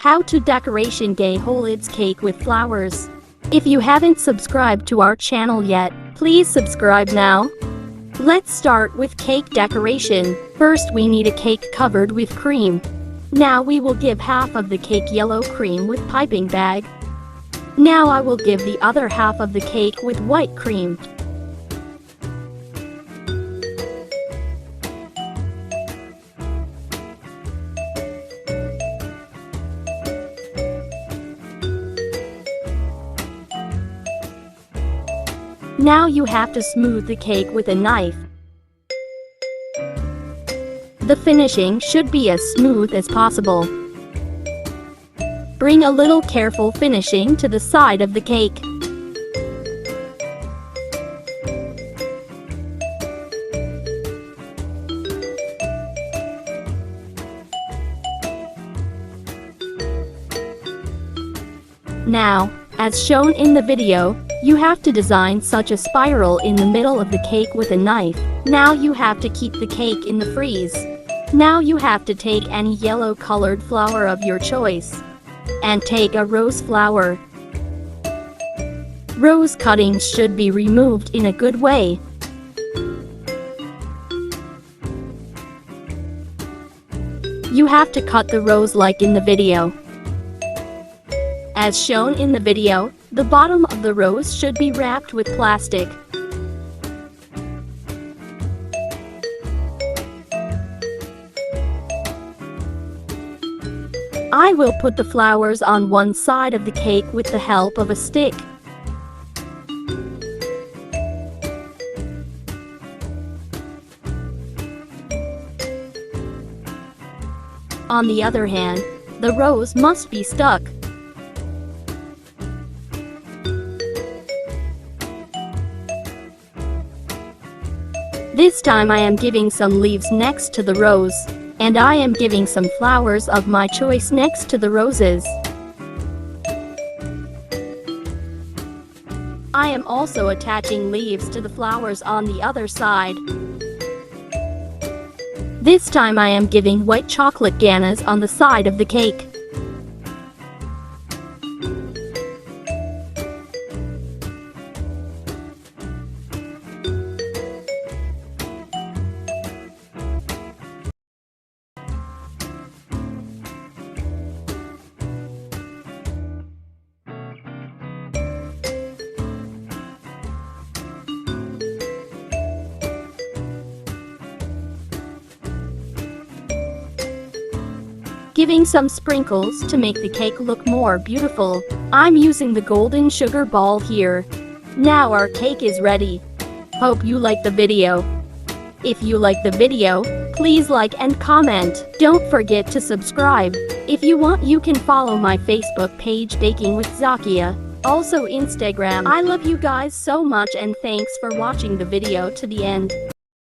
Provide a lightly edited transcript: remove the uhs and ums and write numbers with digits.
How to decoration Gaye Holud's cake with flowers. If you haven't subscribed to our channel yet, please subscribe now. Let's start with cake decoration. First we need a cake covered with cream. Now we will give half of the cake yellow cream with piping bag. Now I will give the other half of the cake with white cream. Now you have to smooth the cake with a knife. The finishing should be as smooth as possible. Bring a little careful finishing to the side of the cake. Now, as shown in the video, you have to design such a spiral in the middle of the cake with a knife. Now you have to keep the cake in the freeze. Now you have to take any yellow colored flower of your choice. And take a rose flower. Rose cuttings should be removed in a good way. You have to cut the rose like in the video. As shown in the video, the bottom of the rose should be wrapped with plastic. I will put the flowers on one side of the cake with the help of a stick. On the other hand, the rose must be stuck. This time I am giving some leaves next to the rose, and I am giving some flowers of my choice next to the roses. I am also attaching leaves to the flowers on the other side. This time I am giving white chocolate ganas on the side of the cake. Giving some sprinkles to make the cake look more beautiful. I'm using the golden sugar ball here. Now our cake is ready. Hope you like the video. If you like the video, please like and comment. Don't forget to subscribe. If you want, you can follow my Facebook page Baking with Jakia. Also Instagram. I love you guys so much and thanks for watching the video to the end.